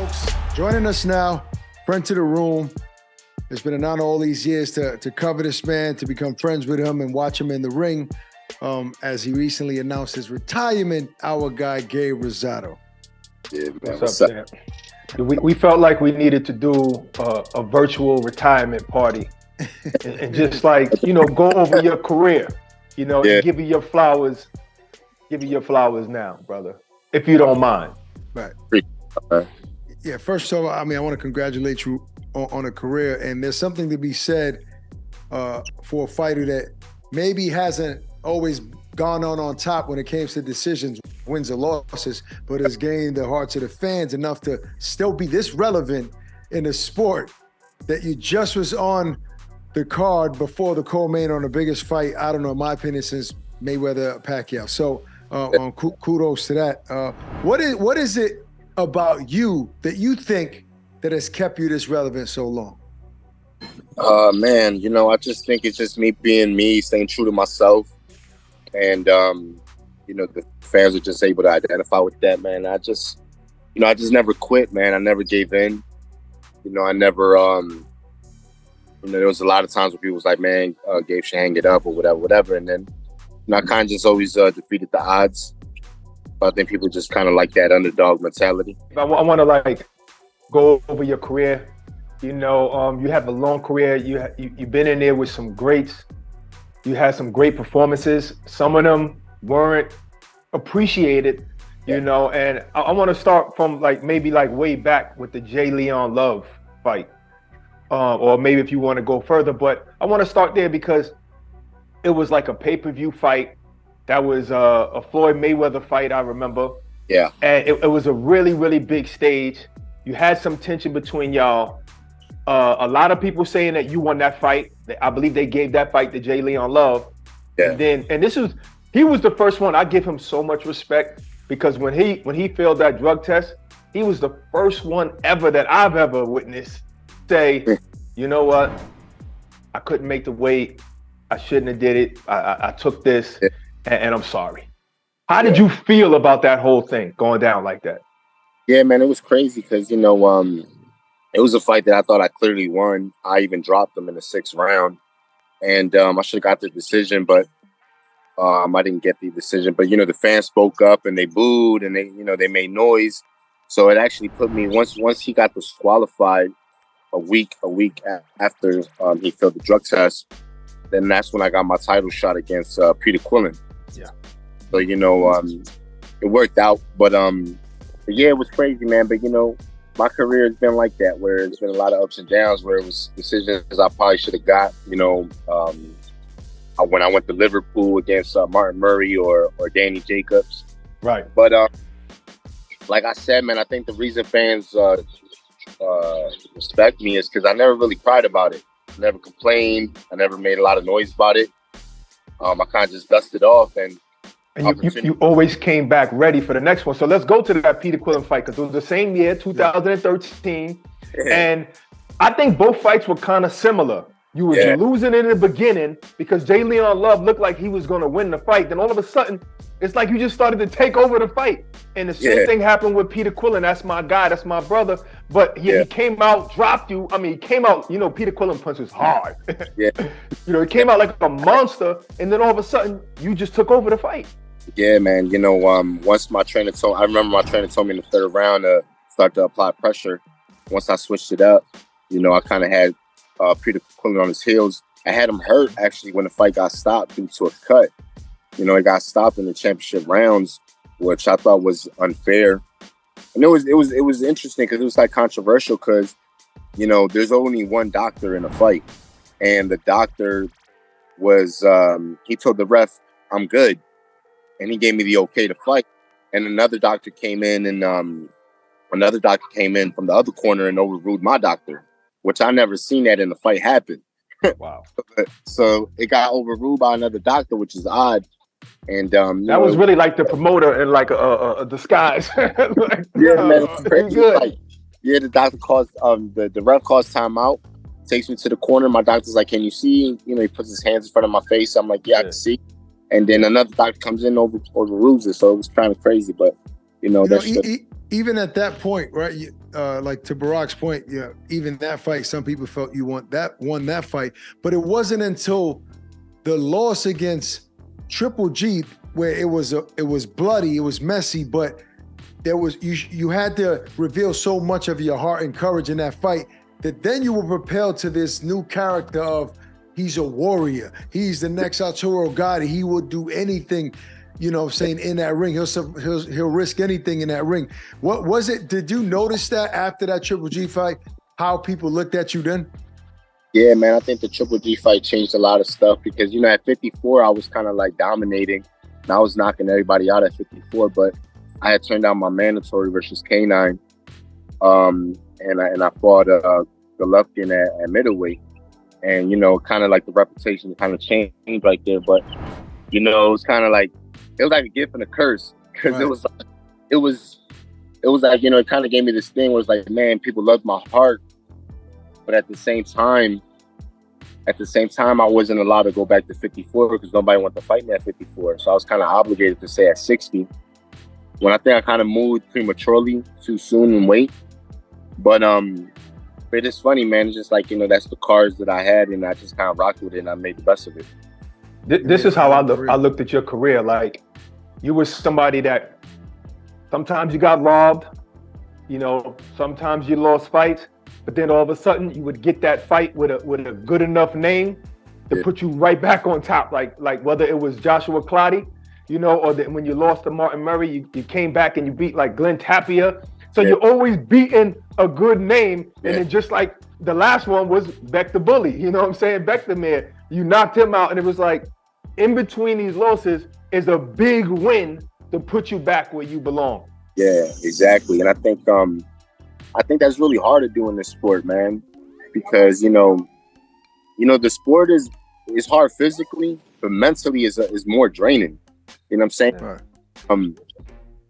folks. Joining us now, friend to the room. It's been an honor all these years to cover this man, to become friends with him and watch him in the ring as he recently announced his retirement, our guy, Gabriel Rosado. Yeah, man. What's up? We felt like we needed to do a virtual retirement party and just like, go over your career, and give you your flowers. Give you your flowers now, brother, if you don't mind. Right. Yeah, first of all, I want to congratulate you on a career, and there's something to be said for a fighter that maybe hasn't always gone on top when it came to decisions, wins or losses, but has gained the hearts of the fans enough to still be this relevant in the sport that you just was on the card before the co-main on the biggest fight, I don't know, in my opinion, since Mayweather-Pacquiao. So kudos to that. What is it about you that you think that has kept you this relevant so long? Man, I just think it's just me being me, staying true to myself. And, the fans are just able to identify with that, man. I just never quit, man. I never gave in. I never, there was a lot of times where people was like, man, Gabe should hang it up or whatever. And then, I kind of just always defeated the odds. But I think people just kind of like that underdog mentality. I want to go over your career. You have a long career. You've been in there with some greats. You had some great performances. Some of them weren't appreciated, and I want to start from maybe way back with the J. Leon Love fight, or maybe if you want to go further. But I want to start there because it was like a pay-per-view fight. That was a Floyd Mayweather fight, I remember. Yeah. And it was a really, really big stage. You had some tension between y'all. A lot of people saying that you won that fight. I believe they gave that fight to J. Leon Love. Yeah. He was the first one. I give him so much respect because when he failed that drug test, he was the first one ever that I've ever witnessed say, you know what? I couldn't make the weight. I shouldn't have did it. I took this and I'm sorry. How did you feel about that whole thing going down like that? Yeah, man, it was crazy because, it was a fight that I thought I clearly won. I even dropped him in the 6th round. And I should have got the decision, but I didn't get the decision. But, the fans spoke up and they booed and they made noise. So it actually put me, once he got disqualified a week after he failed the drug test, then that's when I got my title shot against Peter Quillen. Yeah. So, it worked out. But yeah, it was crazy, man. But, my career has been like that, where there's been a lot of ups and downs, where it was decisions I probably should have got, when I went to Liverpool against Martin Murray or Danny Jacobs. Right. But like I said, man, I think the reason fans respect me is because I never really cried about it. I never complained. I never made a lot of noise about it. I kind of just dusted off and you always came back ready for the next one. So let's go to that Peter Quillen fight because it was the same year, 2013. Yeah. And I think both fights were kind of similar. You were losing in the beginning because J. Leon Love looked like he was going to win the fight. Then all of a sudden, it's like you just started to take over the fight. And the same thing happened with Peter Quillen. That's my guy. That's my brother. But he came out, dropped you. He came out, Peter Quillen punches hard. Yeah. He came out like a monster. And then all of a sudden, you just took over the fight. Yeah, man. Once I remember my trainer told me in the 3rd round to start to apply pressure. Once I switched it up, I kind of had Peter Quillen on his heels. I had him hurt actually when the fight got stopped due to a cut. It got stopped in the championship rounds, which I thought was unfair. And it was interesting because it was controversial because, there's only one doctor in a fight, and the doctor was he told the ref, "I'm good." And he gave me the okay to fight. And another doctor came in from the other corner and overruled my doctor, which I never seen that in the fight happen. Wow. So it got overruled by another doctor, which is odd. And that was really like the promoter in a disguise. Man, it's crazy. Good. The doctor calls the ref calls timeout, takes me to the corner. My doctor's like, "Can you see?" He puts his hands in front of my face. I'm like, "Yeah, I can see." And then another doctor comes in overrules it. So it was kind of crazy, but that's even at that point, right? like to Barack's point, even that fight, some people felt you won that fight, but it wasn't until the loss against Triple G where it was bloody, it was messy, but there was you had to reveal so much of your heart and courage in that fight that then you were propelled to this new character of he's a warrior, he's the next Arturo Gatti, he will do anything. You know what I'm saying, in that ring. He'll risk anything in that ring. What was it? Did you notice that after that Triple G fight, how people looked at you then? Yeah, man, I think the Triple G fight changed a lot of stuff because, at 54, I was kind of like dominating and I was knocking everybody out at 54, but I had turned down my mandatory versus K9. And I fought Golovkin at middleweight. And, kind of like the reputation kind of changed right there. But, it was kind of like, it was like a gift and a curse because right. it was like, it kind of gave me this thing where it's like, man, people loved my heart. But at the same time, I wasn't allowed to go back to 54 because nobody wanted to fight me at 54. So I was kind of obligated to stay at 60. When I think I kind of moved prematurely too soon in weight. But it's funny, man. It's just like, that's the cards that I had and I just kind of rocked with it and I made the best of it. This is how I looked at your career. Like, you were somebody that sometimes you got robbed, sometimes you lost fights, but then all of a sudden you would get that fight with a good enough name to put you right back on top. Like whether it was Joshua Clottey, or when you lost to Martin Murray, you came back and you beat like Glenn Tapia. So you're always beating a good name. And then just like the last one was Beck the Bully, you know what I'm saying? Beck the Man, you knocked him out and it was like, in between these losses is a big win to put you back where you belong. Yeah, exactly. And I think that's really hard to do in this sport, man, because the sport is hard physically, but mentally is more draining. You know what I'm saying? Right.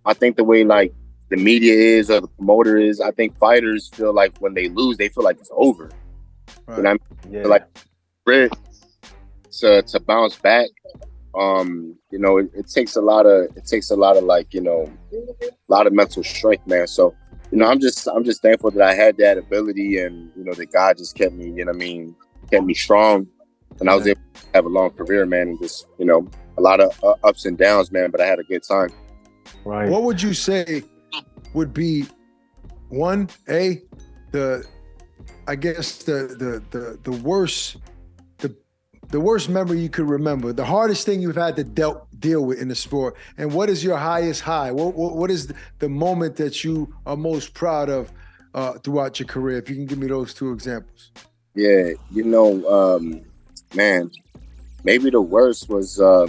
I think the way like the media is or the promoter is, I think fighters feel like when they lose, they feel like it's over. Right. You know what I mean? Yeah. Like to bounce back, it takes a lot of like, a lot of mental strength, man. So, I'm just thankful that I had that ability and, that God just kept me, kept me strong. And I was able to have a long career, man. And just, a lot of ups and downs, man, but I had a good time. Right. What would you say would be the worst memory you could remember, the hardest thing you've had to deal with in the sport, and what is your highest high? What is the moment that you are most proud of throughout your career? If you can give me those two examples. Yeah, man, maybe the worst was, I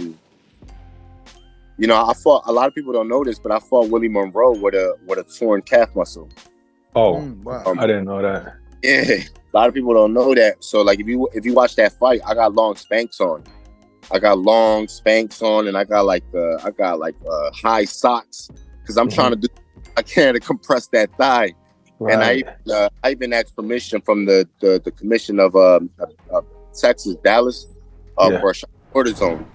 fought, a lot of people don't know this, but I fought Willie Monroe with a torn calf muscle. Oh, wow. I didn't know that. Yeah. A lot of people don't know that. So like if you watch that fight, I got long spanks on. And I got high socks because I'm trying to do I can to compress that thigh. Right. And I even asked permission from the commission of Texas, Dallas, for a cortisone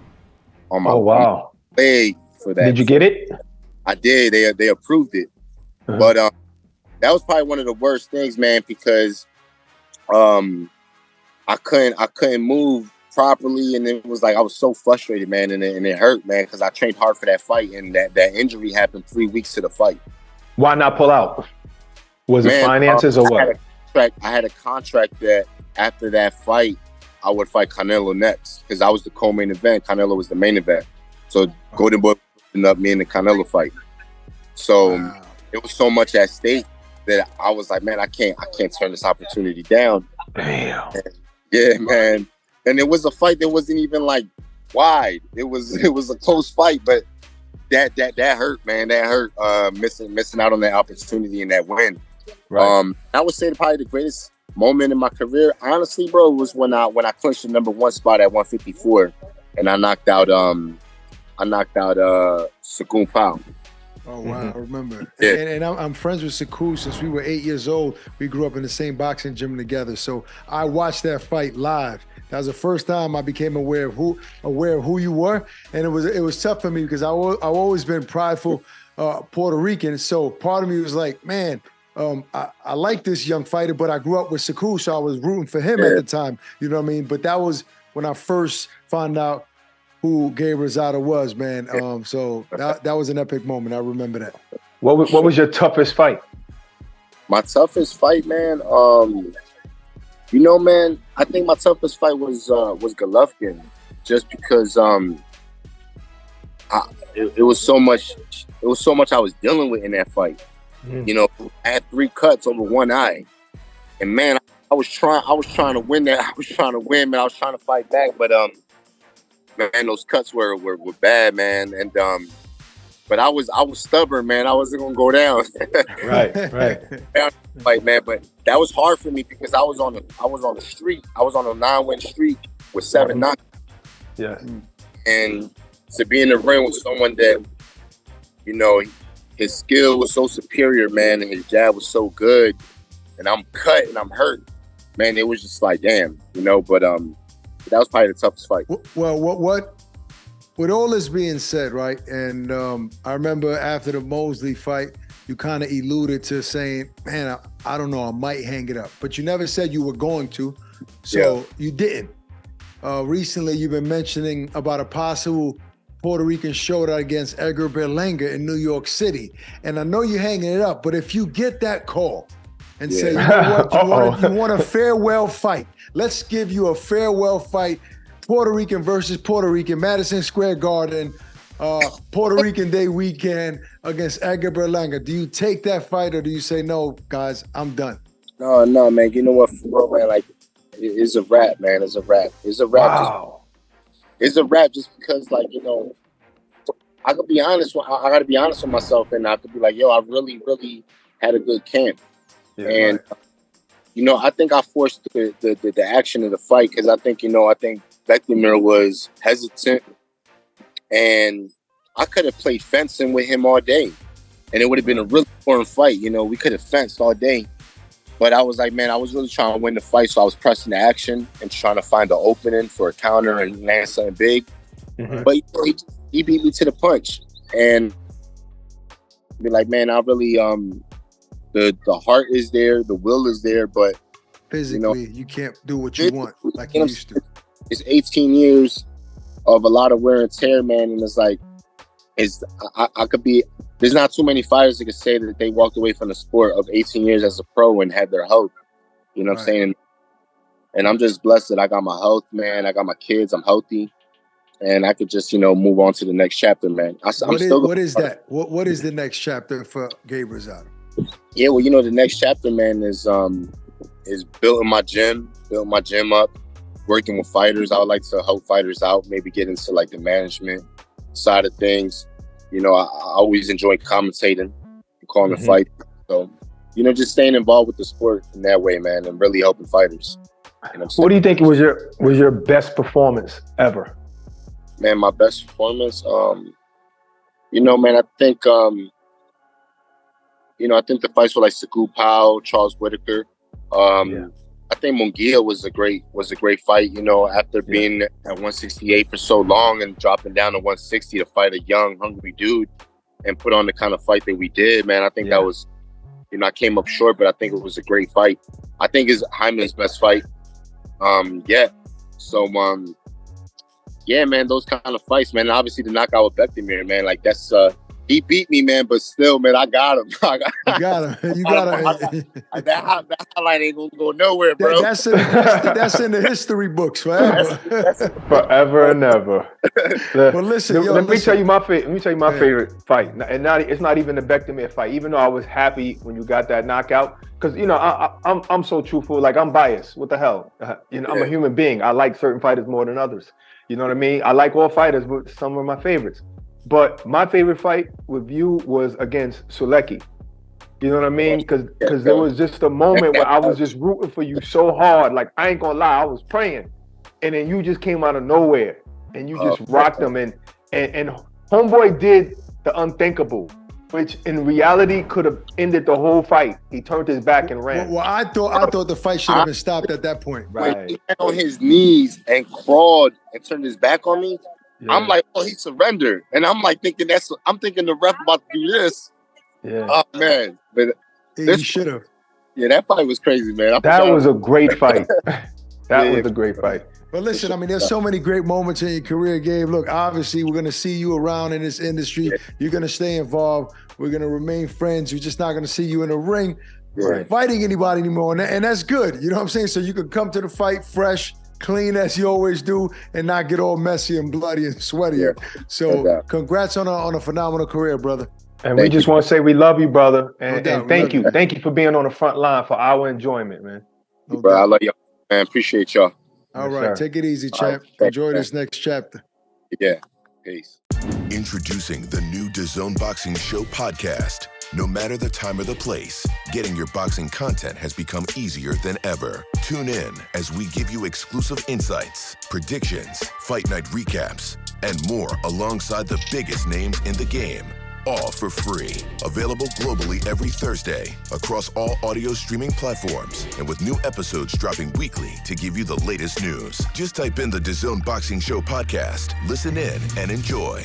on my leg for that. Did you get it? I did. They approved it. But that was probably one of the worst things, man, because I couldn't move properly, and it was like I was so frustrated, man, and it hurt, man, because I trained hard for that fight, and that injury happened 3 weeks to the fight. Why not pull out? Was it finances or what? I had a contract that after that fight, I would fight Canelo next because I was the co-main event. Canelo was the main event. So Golden Boy ended up me in the Canelo fight. So it was so much at stake that I was like, man, I can't turn this opportunity down. Damn. Yeah, man. And it was a fight that wasn't even like wide. It was a close fight, but that hurt, man. That hurt. Missing out on that opportunity and that win. Right. I would say probably the greatest moment in my career, honestly, bro, was when I clinched the number one spot at 154, and I knocked out Sakun Pao. Oh wow, I remember. Yeah. And I'm friends with Saku since we were 8 years old. We grew up in the same boxing gym together. So I watched that fight live. That was the first time I became aware of who you were, and it was tough for me because I've always been prideful Puerto Rican. So part of me was like, man, I like this young fighter, but I grew up with Saku, so I was rooting for him at the time. You know what I mean? But that was when I first found out who Gabriel Rosado was, man. So that was an epic moment. I remember that. What was your toughest fight? My toughest fight, man. You know, man, I think my toughest fight was Golovkin, just because it was so much. It was so much I was dealing with in that fight. You know, I had 3 cuts over one eye, and man, I was trying to win that. I was trying to win, man. I was trying to fight back, but man, those cuts were bad, man. And but I was stubborn, man. I wasn't gonna go down. Right. Fight, man. But that was hard for me because I was on the streak. I was on a 9-win streak with 7 knockouts. Yeah. And to be in the ring with someone that, you know, his skill was so superior, man, and his jab was so good, and I'm cut and I'm hurt, man. It was just like, damn, you know. But that was probably the toughest fight. Well, what? With all this being said, right? And I remember after the Mosley fight, you kind of alluded to saying, man, I don't know, I might hang it up. But you never said you were going to, so you didn't. Recently, you've been mentioning about a possible Puerto Rican showdown against Edgar Berlanga in New York City. And I know you're hanging it up, but if you get that call and say, you know what, you want a farewell fight, let's give you a farewell fight, Puerto Rican versus Puerto Rican, Madison Square Garden, Puerto Rican Day weekend against Edgar Berlanga. Do you take that fight or do you say, no, guys, I'm done? No, man. You know what, bro, man? Like, it's a wrap, man. It's a wrap. It's a wrap. Wow. It's a wrap just because, like, you know, I could be honest. I got to be honest with myself, and I could be like, yo, I really, really had a good camp. Yeah, and, you know, I think I forced the action of the fight because I think Bektemir was hesitant, and I could have played fencing with him all day, and it would have been a really boring fight. You know, we could have fenced all day, but I was like, man, I was really trying to win the fight, so I was pressing the action and trying to find the opening for a counter and land something big. Mm-hmm. But he beat me to the punch, and be like, man, I really the heart is there, the will is there, but physically, you can't do what you want like you used to. It's 18 years of a lot of wear and tear, man, and it's like, I could be. There's not too many fighters that could say that they walked away from the sport of 18 years as a pro and had their health. You know what I'm saying? And I'm just blessed that I got my health, man. I got my kids. I'm healthy, and I could just, you know, move on to the next chapter, man. What is that? What is the next chapter for Gabriel Rosado? Yeah, well, you know, the next chapter, man, is building my gym up, working with fighters. I would like to help fighters out, maybe get into like the management side of things. You know, I always enjoy commentating and calling the fight. So, you know, just staying involved with the sport in that way, man, and really helping fighters. You know what do you think was your best performance ever? Man, my best performance, you know, man, I think the fights were like Saku Powell, Charles Whitaker. I think Munguia was a great fight, you know, after being at 168 for so long and dropping down to 160 to fight a young, hungry dude and put on the kind of fight that we did, man. I think that was, you know, I came up short, but I think it was a great fight. I think it's Hyman's best fight. So, man, those kind of fights, man. And obviously the knockout with Bektemir, man, like that's, he beat me, man, but still, man, I got him. You got him. That highlight ain't gonna go nowhere, bro. That's in the history books forever. That's forever and ever. Well, listen, let me tell you my favorite fight, and it's not even the Bektemir fight. Even though I was happy when you got that knockout, because you know I'm so truthful. Like, I'm biased. What the hell? You know, I'm a human being. I like certain fighters more than others. You know what I mean? I like all fighters, but some are my favorites. But my favorite fight with you was against Sulecki. You know what I mean? Because there was just a moment where I was just rooting for you so hard. Like, I ain't gonna lie, I was praying. And then you just came out of nowhere and you just rocked them. And Homeboy did the unthinkable, which in reality could have ended the whole fight. He turned his back and ran. Well, I thought the fight should have been stopped at that point. Right. When he went on his knees and crawled and turned his back on me, I'm like, oh, he surrendered. And I'm like thinking the ref about to do this. Yeah. Oh man. But You should have. Yeah, that fight was crazy, man. That was a great fight. That was a great fight. But listen, I mean, there's so many great moments in your career, Gabe. Look, obviously, we're going to see you around in this industry. Yeah. You're going to stay involved. We're going to remain friends. We're just not going to see you in a ring fighting anybody anymore. And that's good. You know what I'm saying? So you can come to the fight fresh, clean as you always do, and not get all messy and bloody and sweaty. Yeah. So congrats on a phenomenal career, brother. And we just want to say we love you, brother. And thank you. Thank you for being on the front line for our enjoyment, man. Bro, I love y'all, man. Appreciate y'all. All right. Take it easy, champ. Enjoy this next chapter. Yeah. Peace. Introducing the new DAZN Boxing Show podcast. No matter the time or the place, getting your boxing content has become easier than ever. Tune in as we give you exclusive insights, predictions, fight night recaps, and more alongside the biggest names in the game. All for free. Available globally every Thursday across all audio streaming platforms and with new episodes dropping weekly to give you the latest news. Just type in the DAZN Boxing Show podcast, listen in, and enjoy.